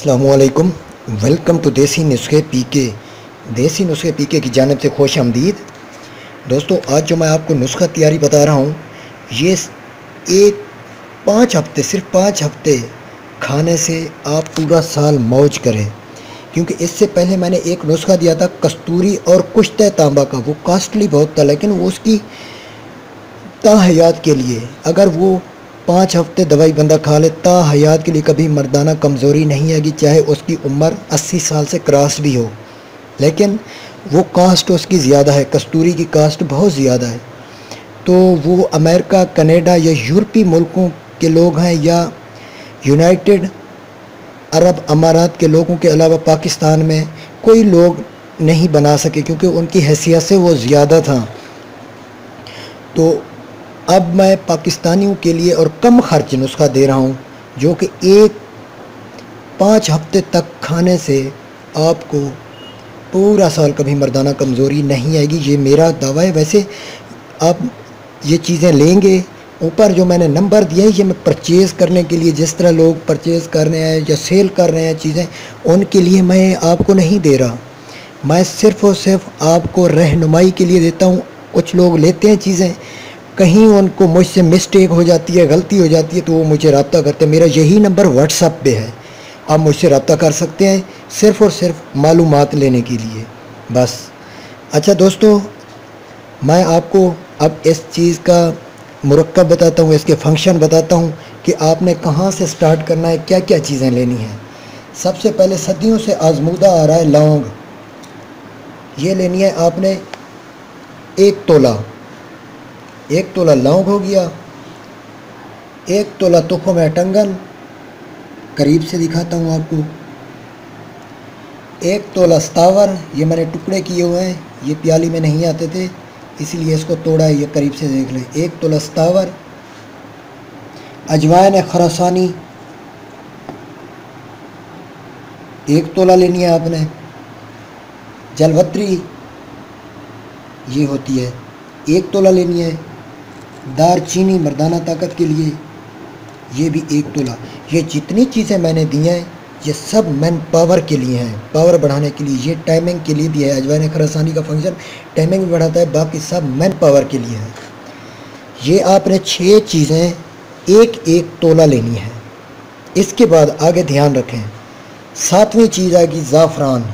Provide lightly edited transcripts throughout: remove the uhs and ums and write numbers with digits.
अस्सलामुअलैकुम। Welcome to देसी नुस्खे पीके। देसी नुस्खे पीके की जानिब से खुश आमदीद। दोस्तों, आज जो मैं आपको नुस्खा तैयारी बता रहा हूँ, ये एक 5 हफ्ते, सिर्फ 5 हफ्ते खाने से आप पूरा साल मौज करें। क्योंकि इससे पहले मैंने एक नुस्खा दिया था कस्तूरी और कुश्ते तांबा का। वो कॉस्टली बहुत था, लेकिन वो उसकी ताहयात के लिए, अगर वो 5 हफ्ते दवाई बंदा खा ले, ताहयात के लिए कभी मर्दाना कमज़ोरी नहीं आएगी, चाहे उसकी उम्र 80 साल से क्रॉस भी हो। लेकिन वो कास्ट उसकी ज़्यादा है, कस्तूरी की कास्ट बहुत ज़्यादा है। तो वो अमेरिका, कनाडा या यूरोपीय मुल्कों के लोग हैं, या यूनाइटेड अरब अमारात के लोगों के अलावा पाकिस्तान में कोई लोग नहीं बना सके, क्योंकि उनकी हैसियत से वो ज़्यादा था। तो अब मैं पाकिस्तानियों के लिए और कम खर्च नुस्खा दे रहा हूँ, जो कि 5 हफ्ते तक खाने से आपको पूरा साल कभी मर्दाना कमज़ोरी नहीं आएगी। ये मेरा दावा है। वैसे आप ये चीज़ें लेंगे, ऊपर जो मैंने नंबर दिया है, ये मैं परचेज़ करने के लिए, जिस तरह लोग परचेज़ कर रहे हैं या सेल कर रहे हैं चीज़ें, उनके लिए मैं आपको नहीं दे रहा। मैं सिर्फ़ और सिर्फ आपको रहनुमाई के लिए देता हूँ। कुछ लोग लेते हैं चीज़ें, कहीं उनको मुझसे मिस्टेक हो जाती है, गलती हो जाती है, तो वो मुझे रब्ता करते हैं। मेरा यही नंबर व्हाट्सएप पे है, आप मुझसे रब्ता कर सकते हैं, सिर्फ़ और सिर्फ मालूमात लेने के लिए बस। अच्छा दोस्तों, मैं आपको अब इस चीज़ का मुरक्कब बताता हूँ, इसके फंक्शन बताता हूँ कि आपने कहाँ से स्टार्ट करना है, क्या क्या चीज़ें लेनी हैं। सबसे पहले सदियों से आजमूदा आ रहा है लौंग। ये लेनी है आपने 1 तोला। 1 तोला लौंग हो गया। 1 तोला तुख्म है टंगन, करीब से दिखाता हूँ आपको। 1 तोला सतावर, ये मैंने टुकड़े किए हुए हैं, ये प्याली में नहीं आते थे इसलिए इसको तोड़ा है, ये करीब से देख लें। 1 तोला सतावर। अजवाइन खरासानी 1 तोला लेनी है आपने। जलवत्री ये होती है, 1 तोला लेनी है। दारचीनी मर्दाना ताकत के लिए, ये भी 1 तोला। ये जितनी चीज़ें मैंने दी हैं, ये सब मैन पावर के लिए हैं, पावर बढ़ाने के लिए। ये टाइमिंग के लिए भी है, अजवाइन खरासानी का फंक्शन टाइमिंग भी बढ़ाता है, बाकी सब मैन पावर के लिए है। ये आपने 6 चीज़ें 1-1 तोला लेनी है। इसके बाद आगे ध्यान रखें, 7वीं चीज़ आएगी ज़ाफ़रान।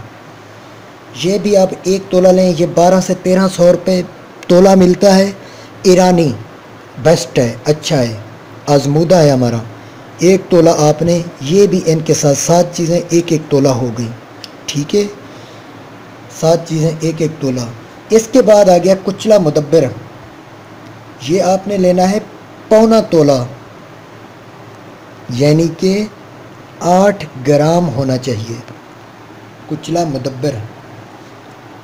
ये भी आप 1 तोला लें, ये 1200 से 1300 रुपये तोला मिलता है। ईरानी बेस्ट है, अच्छा है, आजमूदा है हमारा। 1 तोला आपने, ये भी इनके साथ 7 चीज़ें 1-1 तोला हो गई, ठीक है। 7 चीज़ें 1-1 तोला। इसके बाद आ गया कुचला मुदब्बिर। ये आपने लेना है 1.25 तोला, यानी कि 8 ग्राम होना चाहिए कुचला मुदब्बिर।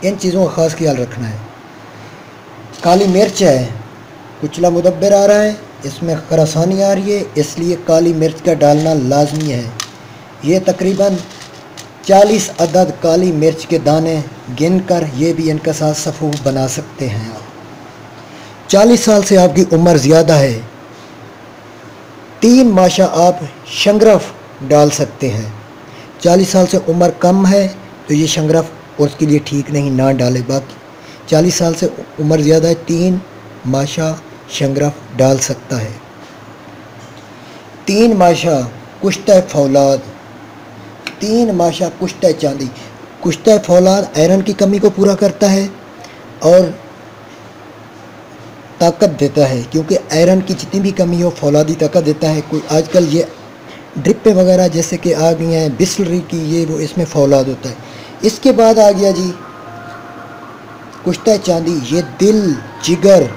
इन चीज़ों का ख़ास ख्याल रखना है। काली मिर्च है, कुचला मुदब्बिर आ रहा है, इसमें खरासानी आ रही है, इसलिए काली मिर्च का डालना लाजमी है। ये तकरीबन 40 अदद काली मिर्च के दाने गिनकर ये भी इनका साथ सफ़ूफ बना सकते हैं आप। 40 साल से आपकी उम्र ज़्यादा है, 3 माशा आप शंगरफ डाल सकते हैं। 40 साल से उम्र कम है तो ये शंगरफ उसके लिए ठीक नहीं, ना डाले। बाकी 40 साल से उम्र ज़्यादा है, 3 माशा शंगरफ डाल सकता है। 3 माशा कुश्ते फौलाद, 3 माशा कुश्ते चांदी। कुश्ते फौलाद आयरन की कमी को पूरा करता है और ताकत देता है, क्योंकि आयरन की जितनी भी कमी हो फौलादी ताकत देता है। कोई आजकल ये ड्रिपें वगैरह जैसे कि आ गई हैं बिस्लरी की, ये वो, इसमें फौलाद होता है। इसके बाद आ गया जी कुश्ते चांदी। ये दिल, जिगर,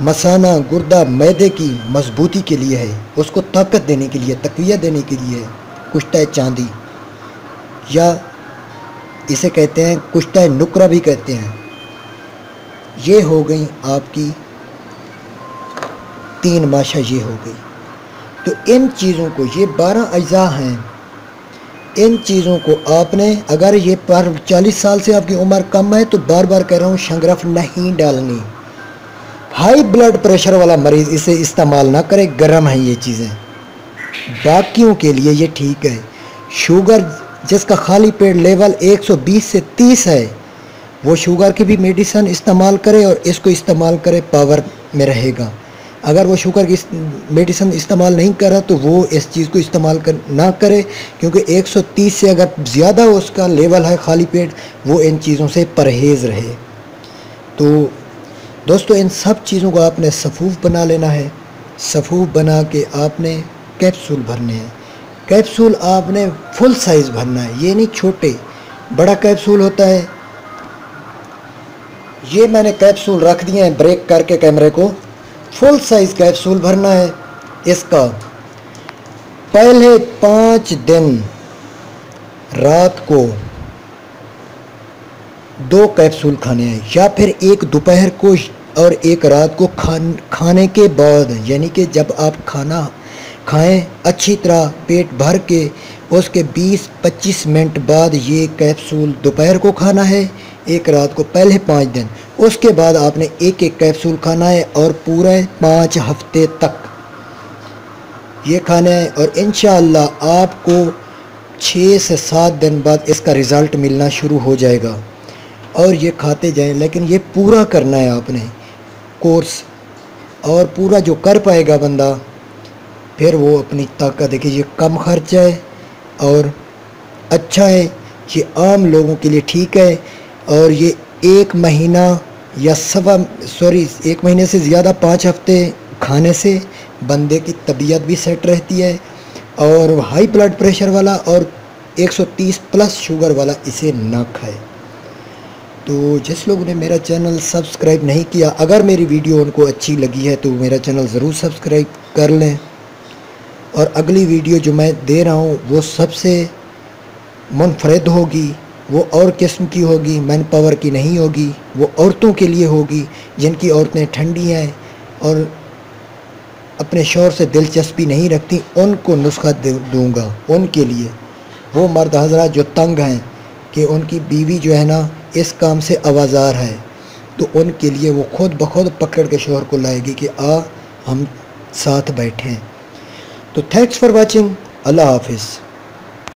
मसाना, गुर्दा, मैदे की मजबूती के लिए है, उसको ताकत देने के लिए, तक़वियत देने के लिए है कुश्ते चांदी, या इसे कहते हैं कुश्ते नुकरा भी कहते हैं। ये हो गई आपकी 3 माशा, ये हो गई। तो इन चीज़ों को, ये 12 अज्जा हैं, इन चीज़ों को आपने, अगर ये पर 40 साल से आपकी उम्र कम है तो बार बार कह रहा हूँ शंगरफ नहीं डालनी। हाई ब्लड प्रेशर वाला मरीज़ इसे इस्तेमाल ना करे, गर्म है ये चीज़ें। बाकियों के लिए ये ठीक है। शुगर जिसका खाली पेट लेवल 120 से 30 है, वो शुगर की भी मेडिसिन इस्तेमाल करे और इसको इस्तेमाल करे, पावर में रहेगा। अगर वो शुगर की मेडिसिन इस्तेमाल नहीं करा तो वो इस चीज़ को इस्तेमाल ना करे, क्योंकि 130 से अगर ज़्यादा उसका लेवल है खाली पेट, वो इन चीज़ों से परहेज़ रहे। तो दोस्तों इन सब चीज़ों को आपने सफ़ूफ बना लेना है। सफ़ूफ बना के आपने कैप्सूल भरने हैं। कैप्सूल आपने फुल साइज़ भरना है, ये नहीं छोटे। बड़ा कैप्सूल होता है, ये मैंने कैप्सूल रख दिए हैं ब्रेक करके कैमरे को। फुल साइज़ कैप्सूल भरना है। इसका पहले 5 दिन रात को 2 कैप्सूल खाने हैं, या फिर एक दोपहर को और एक रात को खाने के बाद, यानी कि जब आप खाना खाएं अच्छी तरह पेट भर के, उसके 20-25 मिनट बाद ये कैप्सूल दोपहर को खाना है, एक रात को, पहले 5 दिन। उसके बाद आपने एक एक कैप्सूल खाना है और पूरे 5 हफ्ते तक ये खाना है। और इंशाअल्लाह आपको 6 से 7 दिन बाद इसका रिज़ल्ट मिलना शुरू हो जाएगा। और ये खाते जाएं, लेकिन ये पूरा करना है आपने कोर्स। और पूरा जो कर पाएगा बंदा, फिर वो अपनी ताकत देखिए। ये कम खर्चा है और अच्छा है, ये आम लोगों के लिए ठीक है। और ये 1 महीना या 1 महीने से ज़्यादा 5 हफ्ते खाने से बंदे की तबीयत भी सेट रहती है। और हाई ब्लड प्रेशर वाला और 130 प्लस शुगर वाला इसे ना खाए। तो जिस लोगों ने मेरा चैनल सब्सक्राइब नहीं किया, अगर मेरी वीडियो उनको अच्छी लगी है तो मेरा चैनल ज़रूर सब्सक्राइब कर लें। और अगली वीडियो जो मैं दे रहा हूँ वो सबसे मुनफरद होगी, वो और किस्म की होगी, मैन पावर की नहीं होगी। वो औरतों के लिए होगी जिनकी औरतें ठंडी हैं और अपने शौहर से दिलचस्पी नहीं रखती, उनको नुस्खा दूँगा। उनके लिए, वो मर्द हज़रात जो तंग हैं कि उनकी बीवी जो है ना इस काम से आवाज़ार है, तो उनके लिए वो खुद ब खुद पकड़ के शौहर को लाएगी कि आ हम साथ बैठें। तो थैंक्स फॉर वाचिंग। अल्लाह हाफिज़।